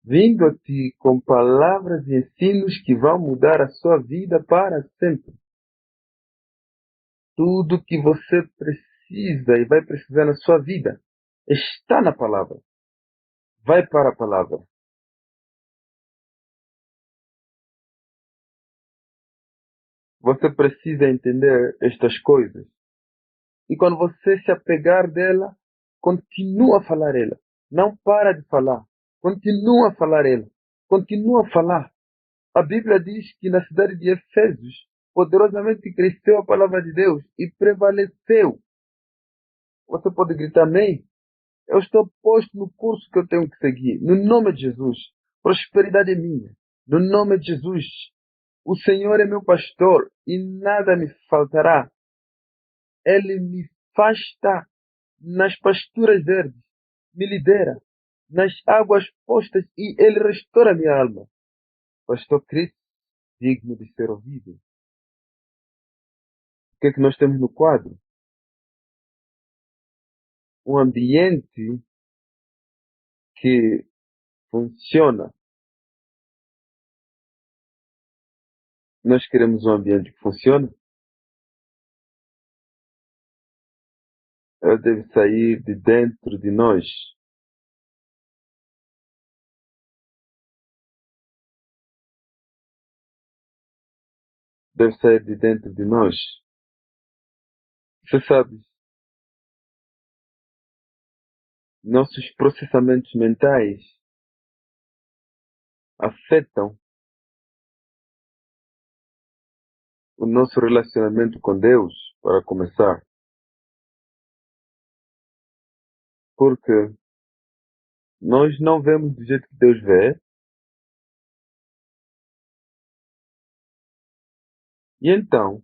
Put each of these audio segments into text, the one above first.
vindo a ti com palavras e ensinos que vão mudar a sua vida para sempre. Tudo que você precisa e vai precisar na sua vida está na palavra. Vai para a palavra. Você precisa entender estas coisas. E quando você se apegar dela, continua a falar ela. Não para de falar. Continua a falar ela. Continua a falar. A Bíblia diz que na cidade de Efésios, poderosamente cresceu a palavra de Deus e prevaleceu. Você pode gritar amém? Eu estou posto no curso que eu tenho que seguir. No nome de Jesus. Prosperidade é minha. No nome de Jesus. O Senhor é meu pastor e nada me faltará. Ele me faz estar nas pasturas verdes, me lidera nas águas postas e ele restaura minha alma. Pastor Cristo, digno de ser ouvido. O que é que nós temos no quadro? Um ambiente que funciona. Nós queremos um ambiente que funciona. Ela deve sair de dentro de nós. Deve sair de dentro de nós. Você sabe, nossos processamentos mentais afetam o nosso relacionamento com Deus, para começar. Porque nós não vemos do jeito que Deus vê. E então,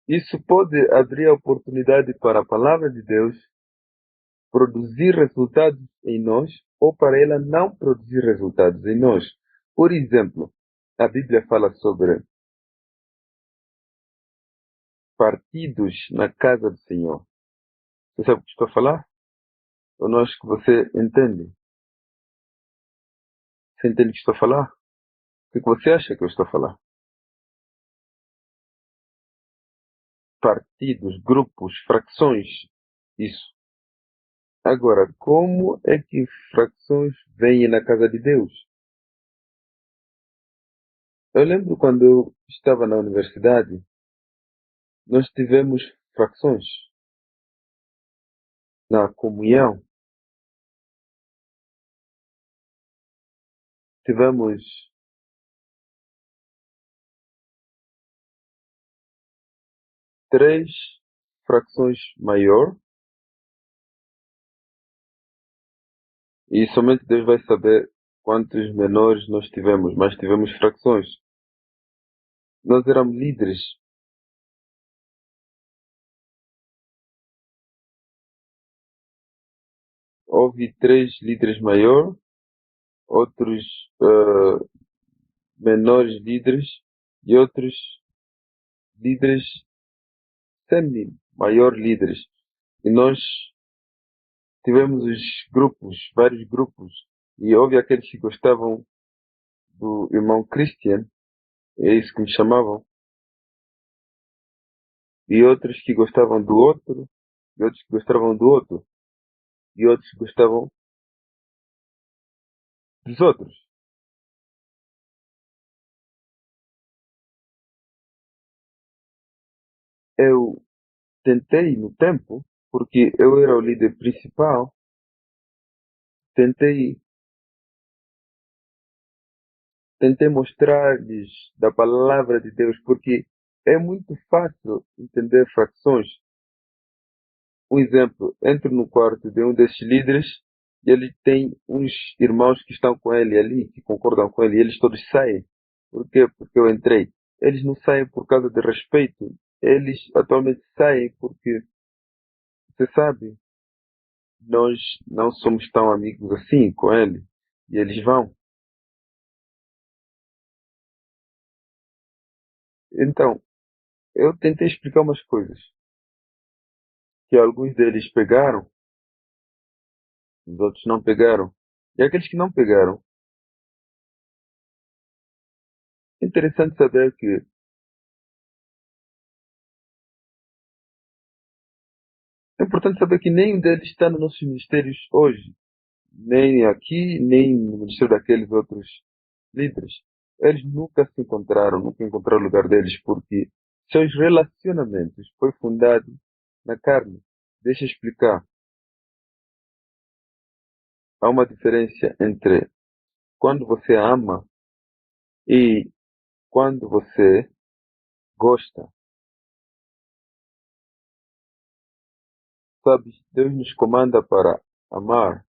isso pode abrir a oportunidade para a palavra de Deus produzir resultados em nós ou para ela não produzir resultados em nós. Por exemplo, a Bíblia fala sobre partidos na casa do Senhor. Você sabe o que estou a falar? Eu não acho que você entende. Você entende o que estou a falar? O que você acha que eu estou a falar? Partidos, grupos, frações. Isso. Agora, como é que frações vêm na casa de Deus? Eu lembro quando eu estava na universidade, nós tivemos frações na comunhão. Tivemos três frações maior e somente Deus vai saber quantos menores nós tivemos, mas tivemos frações. Nós éramos líderes. Houve três líderes maior, outros menores líderes e outros líderes semi-maior líderes. E nós tivemos os grupos, vários grupos, e houve aqueles que gostavam do irmão Christian, é isso que me chamavam, e outros que gostavam do outro, e outros que gostavam do outro, e outros que gostavam dos outros. Eu tentei no tempo, porque eu era o líder principal, tentei, tentei mostrar-lhes da palavra de Deus, porque é muito fácil entender facções. Um exemplo, entro no quarto de um desses líderes e ele tem uns irmãos que estão com ele ali, que concordam com ele, e eles todos saem. Por quê? Porque eu entrei. Eles não saem por causa de respeito. Eles atualmente saem porque, você sabe, nós não somos tão amigos assim com ele. E eles vão. Então, eu tentei explicar umas coisas. que alguns deles pegaram, os outros não pegaram. E aqueles que não pegaram, é interessante saber que é importante saber que nenhum deles está nos nossos ministérios hoje, nem aqui, nem no ministério daqueles outros líderes. Eles nunca se encontraram, nunca encontraram o lugar deles, porque seus relacionamentos foi fundado na carne. Deixa eu explicar. Há uma diferença entre quando você ama e quando você gosta. Sabe, Deus nos comanda para amar.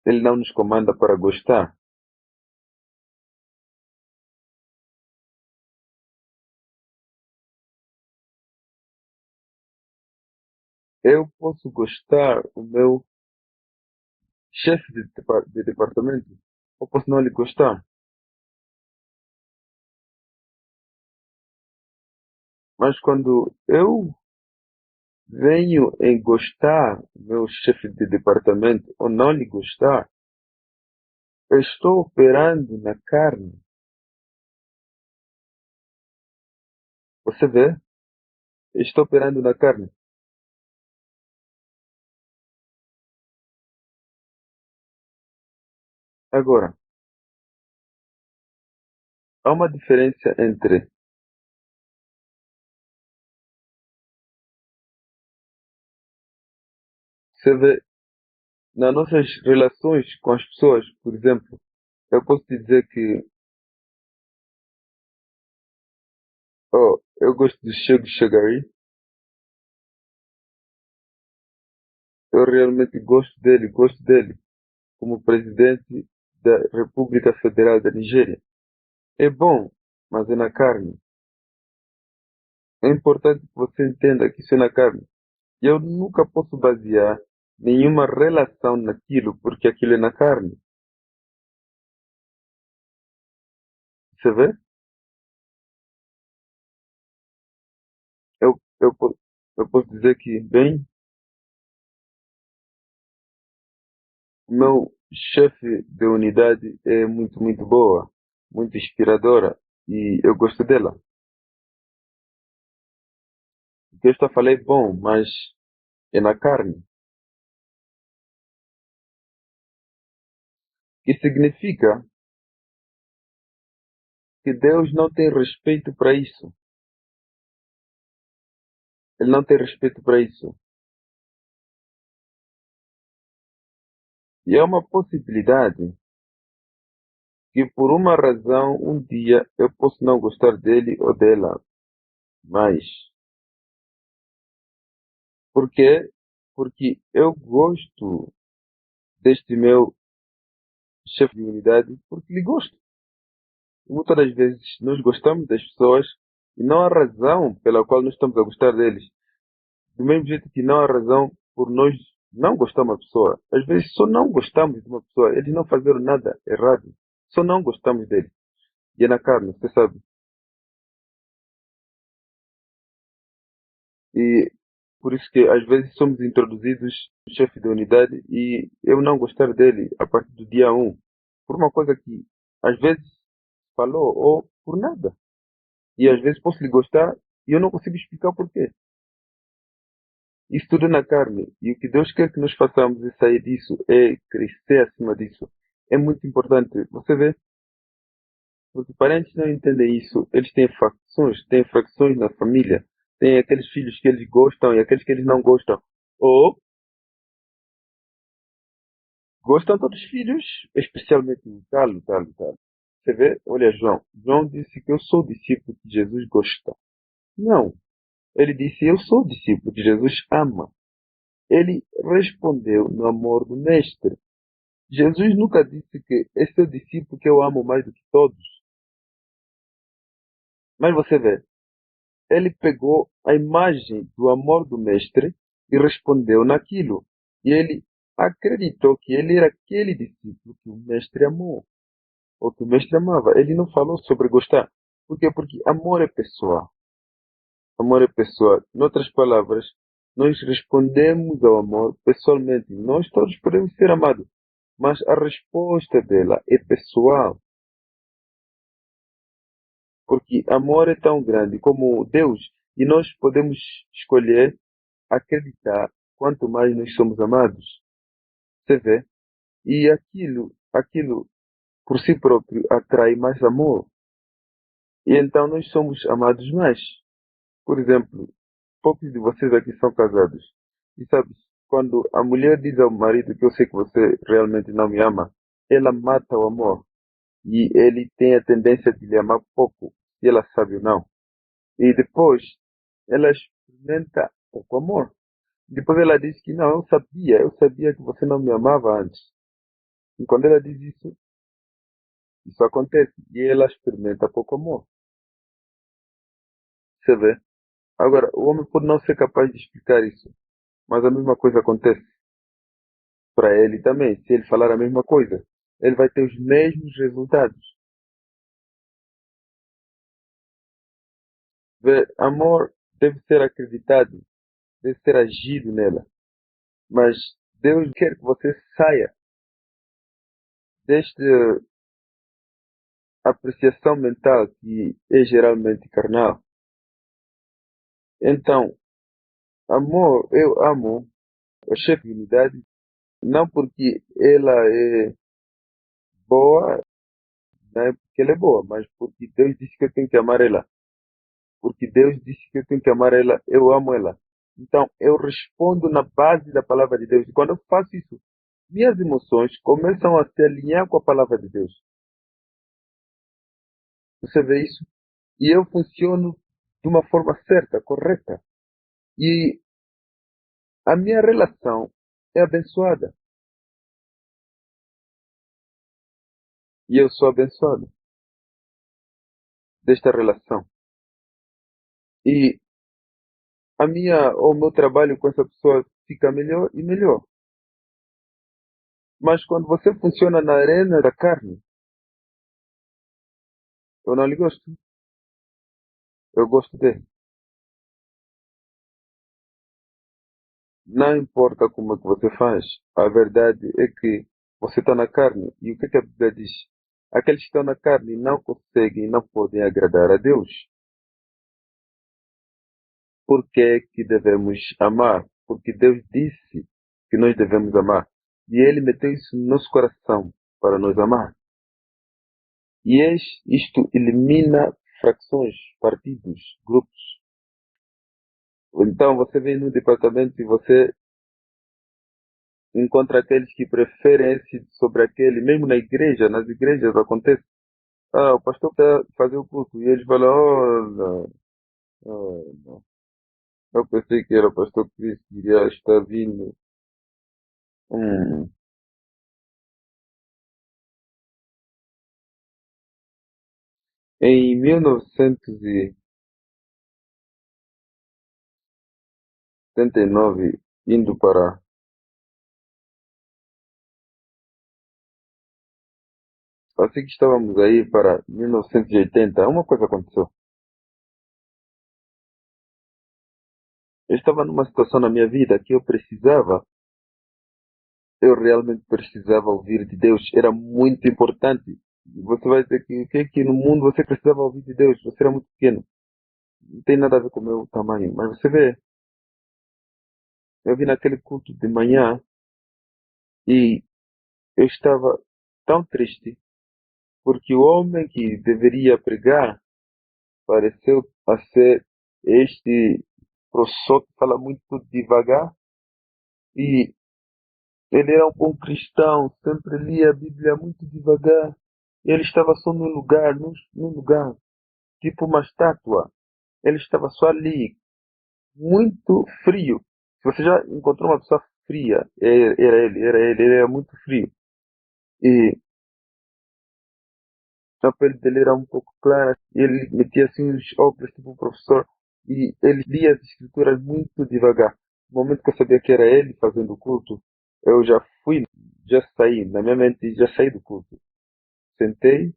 Ele não nos comanda para gostar. Eu posso gostar do meu chefe de departamento, ou posso não lhe gostar. Mas quando eu venho em gostar do meu chefe de departamento ou não lhe gostar, eu estou operando na carne. Você vê? Eu estou operando na carne. Agora, há uma diferença entre, você vê, nas nossas relações com as pessoas, por exemplo, eu posso te dizer que, oh, eu gosto do Chego Chegari, eu realmente gosto dele como presidente da República Federal da Nigéria. É bom, mas é na carne. É importante que você entenda que isso é na carne. E eu nunca posso basear nenhuma relação naquilo, porque aquilo é na carne. Você vê? Eu, eu, po- eu posso dizer que, bem, o meu chefe de unidade é muito boa, muito inspiradora, e eu gosto dela. O que eu estou a falar é bom, mas é na carne. Que significa que Deus não tem respeito para isso. Ele não tem respeito para isso. E é uma possibilidade que por uma razão um dia eu posso não gostar dele ou dela, mas por quê? Porque eu gosto deste meu chefe de unidade porque lhe gosto. Muitas das vezes nós gostamos das pessoas e não há razão pela qual nós estamos a gostar deles. Do mesmo jeito que não há razão por nós não gostarmos da pessoa. Às vezes só não gostamos de uma pessoa. Eles não fizeram nada errado. Só não gostamos deles. E é na carne, você sabe. E por isso que às vezes somos introduzidos no chefe da unidade e eu não gostar dele a partir do dia um por uma coisa que às vezes falou ou por nada. E às vezes posso lhe gostar e eu não consigo explicar o porquê. Isso tudo é na carne. E o que Deus quer que nós façamos é sair disso, é crescer acima disso. É muito importante. Você vê, porque parentes não entendem isso. Eles têm facções na família. Tem aqueles filhos que eles gostam e aqueles que eles não gostam. Ou gostam todos os filhos, especialmente o tal, o tal, o tal. Você vê, olha João. João disse que eu sou discípulo que Jesus gosta. Não. Ele disse, eu sou discípulo que Jesus ama. Ele respondeu no amor do Mestre. Jesus nunca disse que esse é o discípulo que eu amo mais do que todos. Mas você vê, ele pegou a imagem do amor do Mestre e respondeu naquilo. E ele acreditou que ele era aquele discípulo que o Mestre amou, ou que o Mestre amava. Ele não falou sobre gostar. Por quê? Porque amor é pessoal. Amor é pessoal. Em outras palavras, nós respondemos ao amor pessoalmente. Nós todos podemos ser amados, mas a resposta dela é pessoal. Porque amor é tão grande como Deus e nós podemos escolher acreditar quanto mais nós somos amados. Você vê? E aquilo por si próprio atrai mais amor. E então nós somos amados mais. Por exemplo, poucos de vocês aqui são casados. E sabes, quando a mulher diz ao marido que eu sei que você realmente não me ama, ela mata o amor. E ele tem a tendência de lhe amar pouco, se ela sabe ou não. E depois, ela experimenta pouco amor. Depois ela diz que não, eu sabia que você não me amava antes. E quando ela diz isso, isso acontece. E ela experimenta pouco amor. Você vê? Agora, o homem pode não ser capaz de explicar isso. Mas a mesma coisa acontece para ele também. Se ele falar a mesma coisa, ele vai ter os mesmos resultados. Vê, amor deve ser acreditado, deve ser agido nela. Mas Deus quer que você saia desta apreciação mental que é geralmente carnal. Então, amor, eu amo a chefe de unidade, não porque ela é boa, não é porque ela é boa, mas porque Deus disse que eu tenho que amar ela. Porque Deus disse que eu tenho que amar ela, eu amo ela. Então, eu respondo na base da palavra de Deus. E quando eu faço isso, minhas emoções começam a se alinhar com a palavra de Deus. Você vê isso? E eu funciono de uma forma certa, correta. E a minha relação é abençoada. E eu sou abençoado desta relação. E o meu trabalho com essa pessoa fica melhor e melhor. Mas quando você funciona na arena da carne, eu não lhe gosto. Eu gosto dele. Não importa como é que você faz, a verdade é que você está na carne. E o que a Bíblia diz? Aqueles que estão na carne não conseguem, não podem agradar a Deus. Por que é que devemos amar? Porque Deus disse que nós devemos amar. E Ele meteu isso no nosso coração para nos amar. E isto elimina frações, partidos, grupos. Então você vem no departamento e você encontra aqueles que preferem esse sobre aquele, mesmo na igreja, nas igrejas acontece. Ah, o pastor quer fazer o culto e eles falam, oh, não, oh, não. Eu pensei que era o pastor Cristo que iria estar vindo. Hum. Em 1979, indo para, assim que estávamos aí para 1980, uma coisa aconteceu. Eu estava numa situação na minha vida que eu realmente precisava ouvir de Deus, era muito importante. E você vai dizer que o que é que no mundo você precisava ouvir de Deus? Você era muito pequeno. Não tem nada a ver com o meu tamanho. Mas você vê, eu vi naquele culto de manhã e eu estava tão triste porque o homem que deveria pregar pareceu a ser este professor que fala muito devagar e ele era um bom cristão, sempre lia a Bíblia muito devagar. Ele estava só num lugar, num lugar, tipo uma estátua. Ele estava só ali, muito frio. Se você já encontrou uma pessoa fria, ele era muito frio. E a pele dele era um pouco clara, e ele metia assim os óculos, tipo o professor, e ele lia as escrituras muito devagar. No momento que eu sabia que era ele fazendo o culto, eu já fui, já saí, na minha mente, já saí do culto. Sentei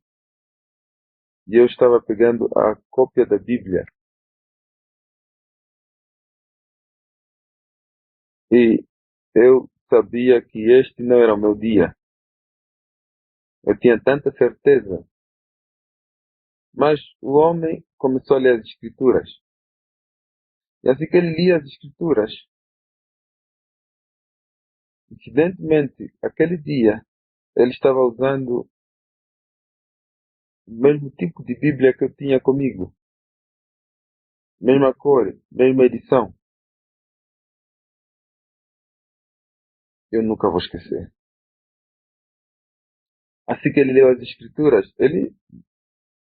e eu estava pegando a cópia da Bíblia e eu sabia que este não era o meu dia. Eu tinha tanta certeza. Mas o homem começou a ler as Escrituras. E assim que ele lia as Escrituras, incidentemente, aquele dia, ele estava usando o mesmo tipo de Bíblia que eu tinha comigo. Mesma cor, mesma edição. Eu nunca vou esquecer. Assim que ele leu as Escrituras, ele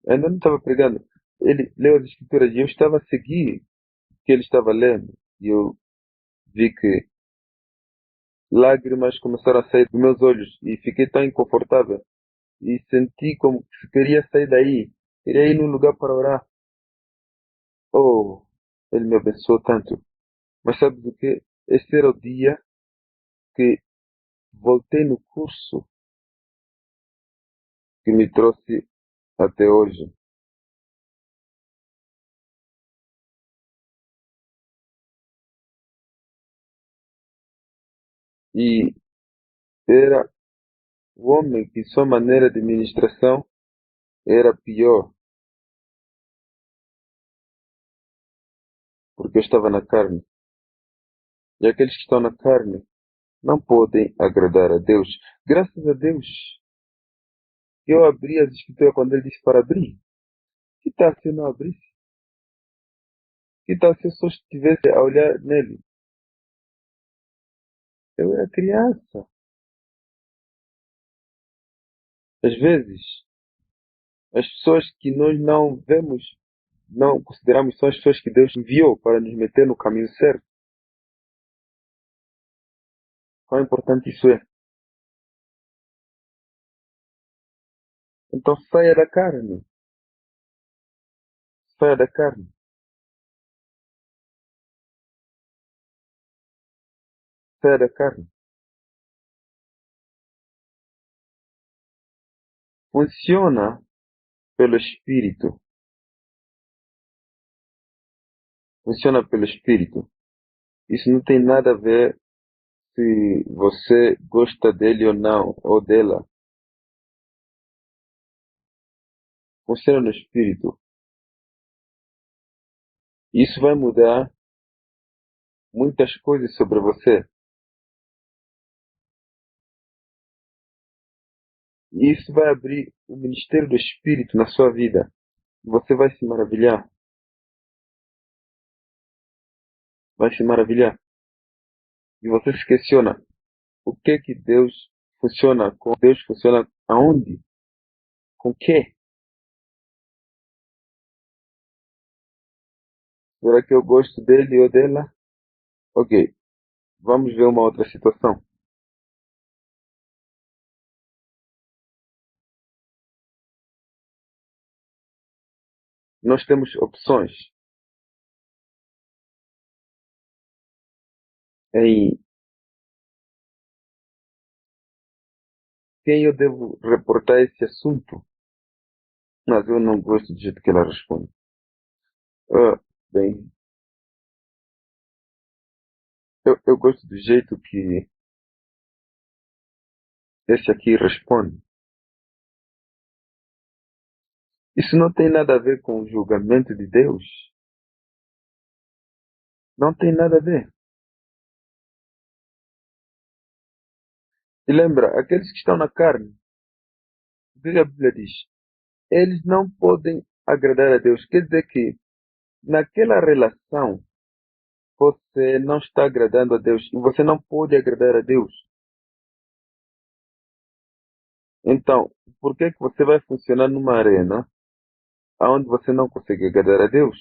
ainda não estava pregando. Ele leu as Escrituras e eu estava a seguir o que ele estava lendo. E eu vi que lágrimas começaram a sair dos meus olhos e fiquei tão inconfortável. E senti como que se queria sair daí. Queria ir num lugar para orar. Oh, ele me abençoou tanto. Mas sabes o que? Este era o dia que voltei no curso que me trouxe até hoje. E era o homem que sua maneira de ministração era pior, porque eu estava na carne. E aqueles que estão na carne não podem agradar a Deus. Graças a Deus, eu abri as escrituras quando ele disse para abrir. Que tal se eu não abrisse? Que tal se eu só estivesse a olhar nele? Eu era criança. Às vezes, as pessoas que nós não vemos, não consideramos, são as pessoas que Deus enviou para nos meter no caminho certo. Quão importante isso é. Então saia da carne. Saia da carne. Saia da carne. Funciona pelo Espírito. Funciona pelo Espírito. Isso não tem nada a ver se você gosta dele ou não, ou dela. Funciona no Espírito. Isso vai mudar muitas coisas sobre você. E isso vai abrir o ministério do Espírito na sua vida. Você vai se maravilhar. Vai se maravilhar. E você se questiona, o que que Deus funciona com? Deus funciona aonde? Com que? Será que eu gosto dele ou dela? Ok, vamos ver uma outra situação. Nós temos opções em quem eu devo reportar esse assunto, mas eu não gosto do jeito que ela responde. Ah, bem, eu gosto do jeito que esse aqui responde. Isso não tem nada a ver com o julgamento de Deus. Não tem nada a ver. E lembra, aqueles que estão na carne, o que a Bíblia diz? Eles não podem agradar a Deus. Quer dizer que naquela relação você não está agradando a Deus e você não pode agradar a Deus. Então, por que que você vai funcionar numa arena onde você não consegue agradar a Deus?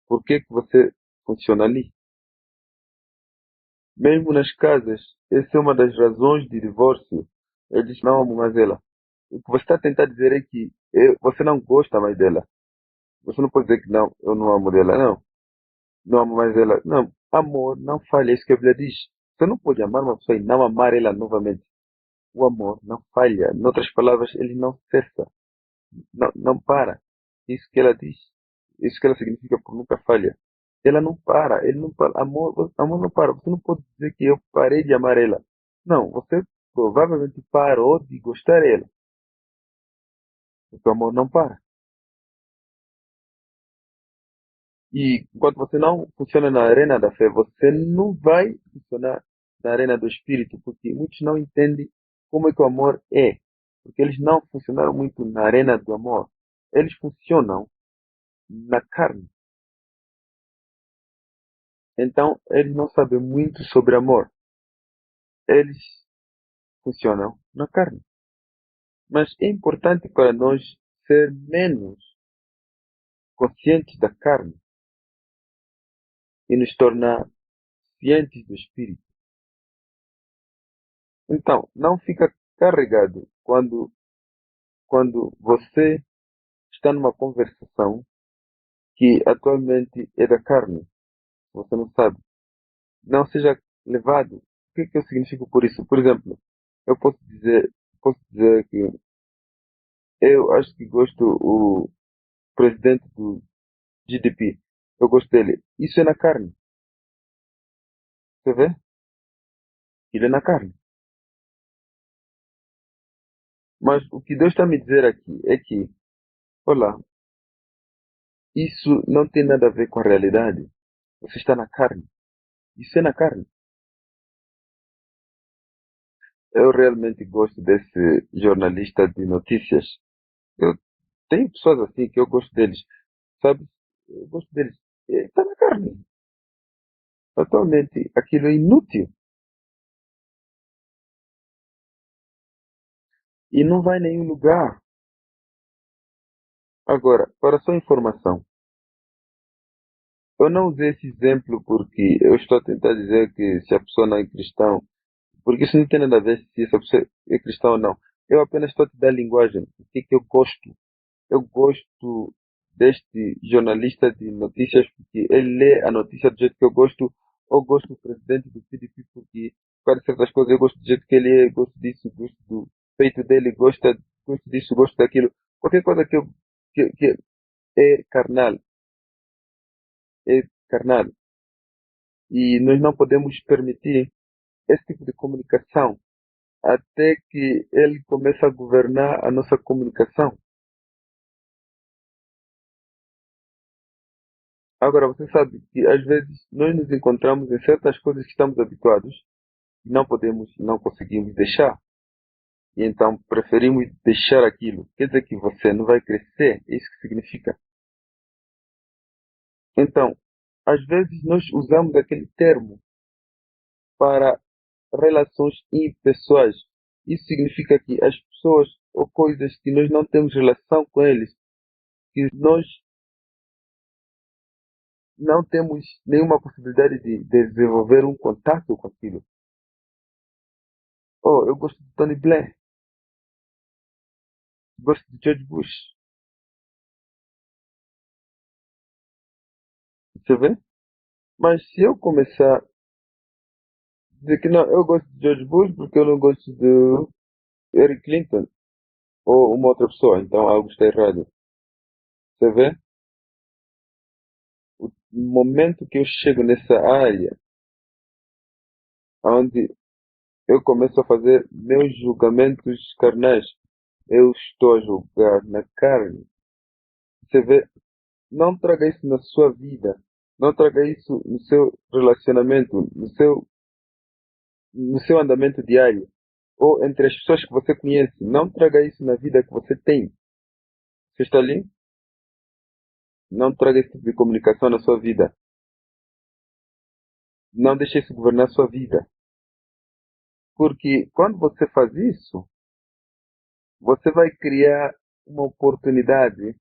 Por que que você funciona ali? Mesmo nas casas, essa é uma das razões de divórcio. Ele diz, não amo mais ela. O que você está a tentar dizer é que você não gosta mais dela. Você não pode dizer que não, eu não amo dela. Não, não amo mais ela. Não, amor, não falha. É isso que a Bíblia diz. Você não pode amar uma pessoa e não amar ela novamente. o amor não falha. Em outras palavras, ele não cessa, não para. Isso que ela diz, isso que ela significa por nunca falha. Ela não para, ele não para. Amor não para. Você não pode dizer que eu parei de amar ela. Não, você provavelmente parou de gostar dela. Porque o amor não para. E enquanto você não funciona na arena da fé, você não vai funcionar na arena do espírito, porque muitos não entendem como é que o amor é. Porque eles não funcionaram muito na arena do amor. Eles funcionam na carne. Então, eles não sabem muito sobre amor. Eles funcionam na carne. Mas é importante para nós ser menos conscientes da carne e nos tornar cientes do espírito. Então, não fica carregado quando você está numa conversação que atualmente é da carne. Você não sabe. Não seja levado. O que eu significo por isso? Por exemplo, eu posso dizer que eu acho que gosto o presidente do GDP. Eu gosto dele. Isso é na carne. Você vê? Ele é na carne. Mas o que Deus está me dizer aqui é que, olha, isso não tem nada a ver com a realidade. Você está na carne. Isso é na carne. Eu realmente gosto desse jornalista de notícias. Eu tenho pessoas assim que eu gosto deles. Sabe? Eu gosto deles. Está na carne. Atualmente, aquilo é inútil. E não vai a nenhum lugar. Agora, para sua informação, eu não usei esse exemplo porque eu estou a tentar dizer que se a pessoa não é cristão, porque isso não tem nada a ver se essa pessoa é cristã ou não. Eu apenas estou a te dar linguagem. O que é que eu gosto? Eu gosto deste jornalista de notícias porque ele lê a notícia do jeito que eu gosto, ou gosto do presidente do PDP porque faz certas coisas, eu gosto do jeito que ele é, gosto disso, gosto do peito dele, gosto disso, gosto daquilo. Qualquer coisa que é carnal, é carnal. E nós não podemos permitir esse tipo de comunicação até que ele comece a governar a nossa comunicação. Agora, você sabe que às vezes nós nos encontramos em certas coisas que estamos habituados e não podemos, não conseguimos deixar. E então preferimos deixar aquilo. Quer dizer que você não vai crescer, é isso que significa. Então, às vezes nós usamos aquele termo para relações impessoais. Isso significa que as pessoas ou coisas que nós não temos relação com eles, que nós não temos nenhuma possibilidade de desenvolver um contato com aquilo. Oh, eu gosto de Tony Blair, gosto de George Bush. Você vê? Mas se eu começar a dizer que não, eu gosto de George Bush porque eu não gosto de Eric Clinton ou uma outra pessoa, então algo está errado. Você vê? O momento que eu chego nessa área, onde eu começo a fazer meus julgamentos carnais, eu estou a julgar na carne. Você vê? Não traga isso na sua vida. Não traga isso no seu relacionamento, no seu andamento diário. Ou entre as pessoas que você conhece. Não traga isso na vida que você tem. Você está ali? Não traga esse tipo de comunicação na sua vida. Não deixe isso governar a sua vida. Porque quando você faz isso, você vai criar uma oportunidade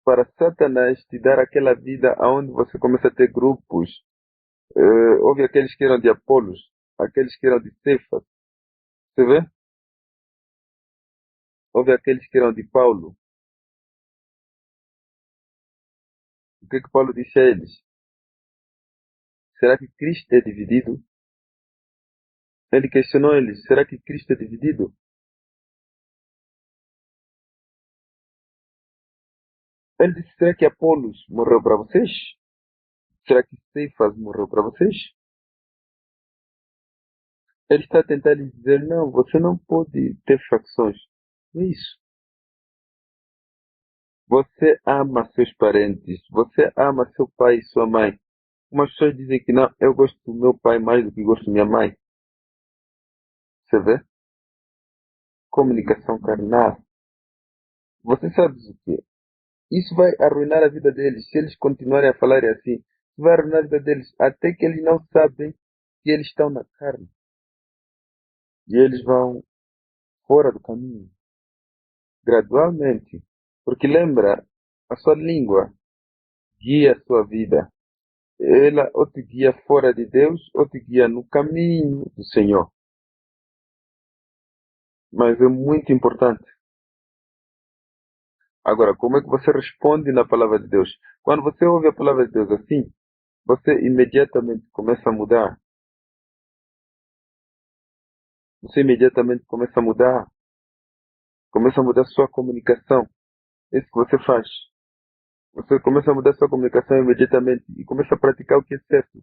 para Satanás te dar aquela vida onde você começa a ter grupos. Houve aqueles que eram de Apolos, aqueles que eram de Cefas. Você vê? Houve aqueles que eram de Paulo. O que Paulo disse a eles? Será que Cristo é dividido? Ele questionou eles: será que Cristo é dividido? Ele disse: será que Apolos morreu para vocês? Será que Ceifas morreu para vocês? Ele está tentando lhes dizer: não, você não pode ter facções. É isso. Você ama seus parentes, você ama seu pai e sua mãe. Umas pessoas dizem que não, eu gosto do meu pai mais do que gosto da minha mãe. Você vê? Comunicação carnal. Você sabe o que? Isso vai arruinar a vida deles. Se eles continuarem a falar assim, vai arruinar a vida deles. Até que eles não sabem que eles estão na carne. E eles vão fora do caminho. Gradualmente. Porque lembra, a sua língua guia a sua vida. Ela ou te guia fora de Deus ou te guia no caminho do Senhor. Mas é muito importante. Agora, como é que você responde na palavra de Deus? Quando você ouve a palavra de Deus assim, você imediatamente começa a mudar. Você imediatamente começa a mudar sua comunicação. É isso que você faz. Você começa a mudar sua comunicação imediatamente e começa a praticar o que é certo.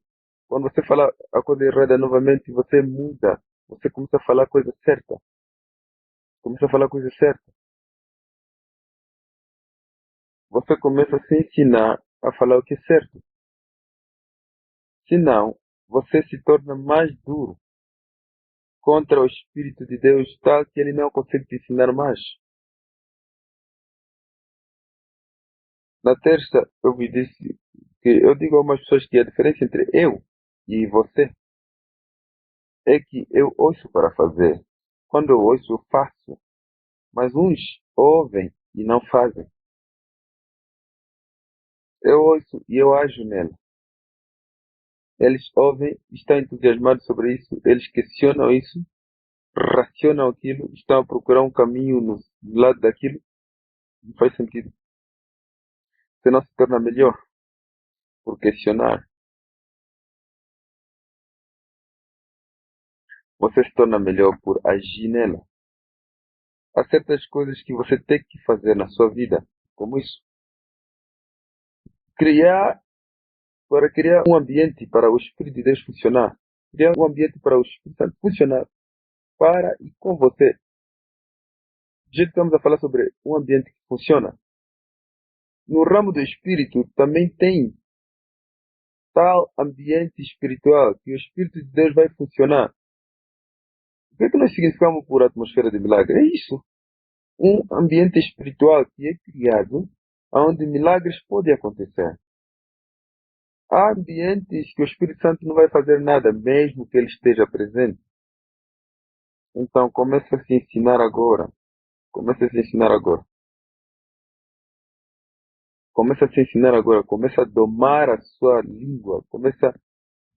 Quando você fala a coisa errada novamente, você muda. Você começa a falar a coisa certa. Começa a falar a coisa certa. Você começa a se ensinar a falar o que é certo. Senão, você se torna mais duro contra o Espírito de Deus, tal que ele não consegue te ensinar mais. Na terça, eu me disse que eu digo a algumas pessoas que a diferença entre eu e você é que eu ouço para fazer. Quando eu ouço, eu faço. Mas uns ouvem e não fazem. Eu ouço e eu ajo nela. Eles ouvem, estão entusiasmados sobre isso, eles questionam isso, racionam aquilo, estão a procurar um caminho no lado daquilo. Não faz sentido. Você não se torna melhor por questionar. Você se torna melhor por agir nela. Há certas coisas que você tem que fazer na sua vida, como isso. Criar, para criar um ambiente para o Espírito de Deus funcionar. Criar um ambiente para o Espírito Santo funcionar para e com você. Já que estamos a falar sobre um ambiente que funciona. No ramo do Espírito também tem tal ambiente espiritual que o Espírito de Deus vai funcionar. O que é que nós significamos por atmosfera de milagre? É isso. Um ambiente espiritual que é criado onde milagres podem acontecer. Há ambientes que o Espírito Santo não vai fazer nada, mesmo que ele esteja presente. Então, comece a se ensinar agora. Comece a se ensinar agora. Comece a se ensinar agora. Comece a domar a sua língua. Comece a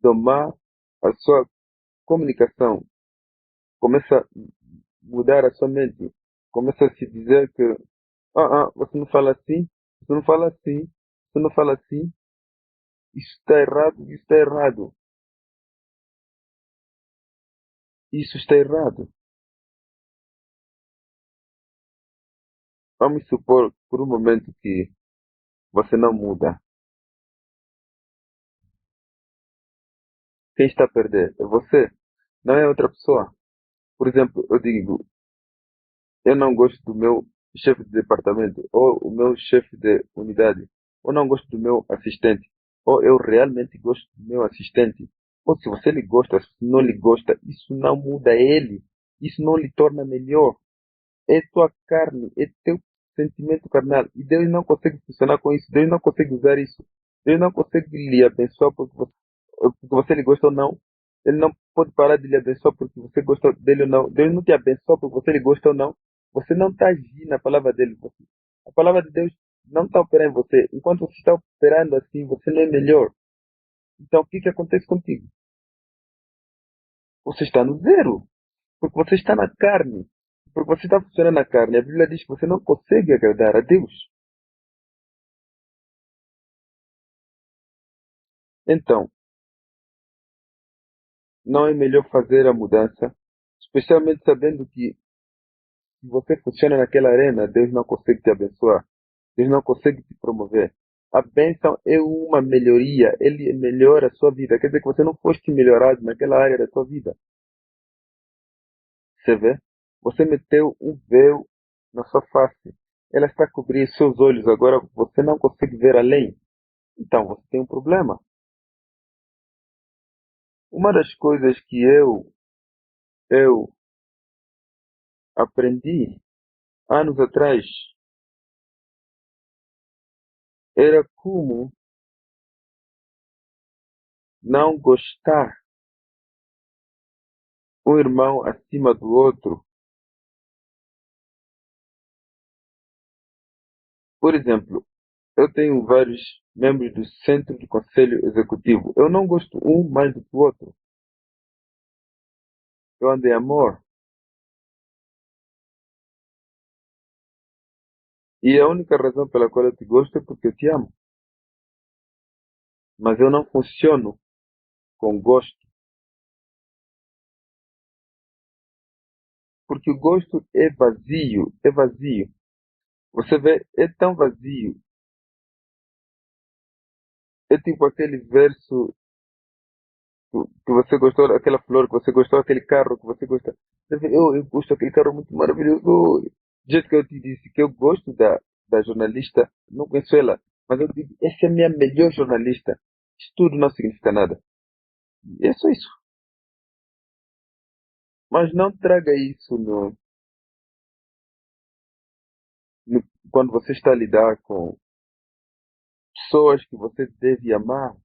domar a sua comunicação. Comece a mudar a sua mente. Comece a se dizer que, você não fala assim, você não fala assim, você não fala assim. Isso está errado, isso está errado. Isso está errado. Vamos supor por um momento que você não muda. Quem está a perder? É você, não é outra pessoa. Por exemplo, eu digo, eu não gosto do meu chefe de departamento, ou o meu chefe de unidade, ou não gosto do meu assistente, ou eu realmente gosto do meu assistente. Ou se você lhe gosta, se não lhe gosta, isso não muda ele. Isso não lhe torna melhor. É tua carne, é teu sentimento carnal. E Deus não consegue funcionar com isso. Deus não consegue usar isso. Deus não consegue lhe abençoar porque você lhe gosta ou não. Ele não pode parar de lhe abençoar porque você gosta dele ou não. Deus não te abençoa porque você lhe gosta ou não. Você não está agindo na palavra dele. A palavra de Deus não está operando em você. Enquanto você está operando assim, você não é melhor. Então, o que acontece contigo? Você está no zero. Porque você está na carne. Porque você está funcionando na carne. A Bíblia diz que você não consegue agradar a Deus. Então, não é melhor fazer a mudança, especialmente sabendo que se você funciona naquela arena, Deus não consegue te abençoar, Deus não consegue te promover. A bênção é uma melhoria, ele melhora a sua vida. Quer dizer que você não foste melhorado naquela área da sua vida. Você vê? Você meteu um véu na sua face. Ela está a cobrir seus olhos. Agora você não consegue ver além. Então você tem um problema. Uma das coisas que eu aprendi anos atrás era como não gostar um irmão acima do outro. Por exemplo, eu tenho vários membros do Centro de Conselho Executivo. Eu não gosto um mais do que o outro. Eu ando em amor. E a única razão pela qual eu te gosto é porque eu te amo. Mas eu não funciono com gosto. Porque o gosto é vazio. É vazio. Você vê, é tão vazio. É tipo aquele verso que você gostou, aquela flor que você gostou, aquele carro que você gosta. Você vê, eu gosto daquele carro muito maravilhoso. Do jeito que eu te disse que eu gosto da jornalista, não conheço ela. Mas eu digo, essa é a minha melhor jornalista. Isso tudo não significa nada. E é só isso. Mas não traga isso no, quando você está a lidar com pessoas que você deve amar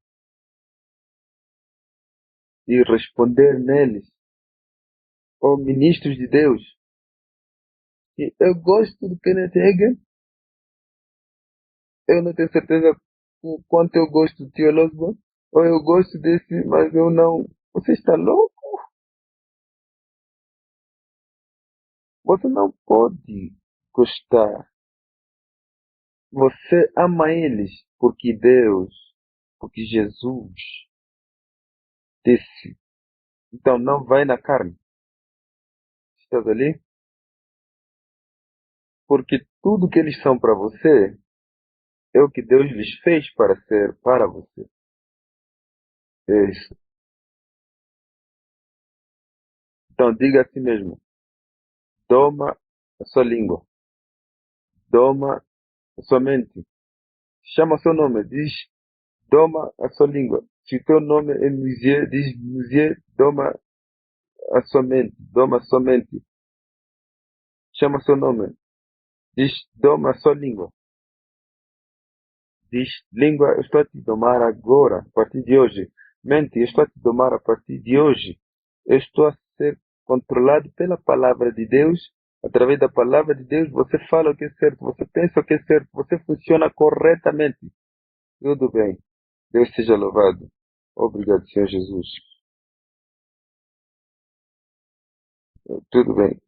e responder neles, ou ministros de Deus. E eu gosto do Kenneth Hagin, eu não tenho certeza o quanto eu gosto do Theo Osborne, ou eu gosto desse, mas eu não. Você está louco? Você não pode gostar. Você ama eles porque Jesus disse. Então não vai na carne. Estás ali? Porque tudo que eles são para você é o que Deus lhes fez para ser para você. É isso. Então diga a si mesmo: doma a sua língua, doma a sua mente. Chama o seu nome, diz: doma a sua língua. Se o teu nome é Musier, diz: Musier, doma a sua mente, doma a sua mente. Chama o seu nome, diz: doma a sua língua. Diz: língua, eu estou a te domar agora, a partir de hoje. Mente, eu estou a te domar a partir de hoje. Eu estou a ser controlado pela palavra de Deus. Através da palavra de Deus, você fala o que é certo, você pensa o que é certo, você funciona corretamente. Tudo bem. Deus seja louvado. Obrigado, Senhor Jesus. Tudo bem.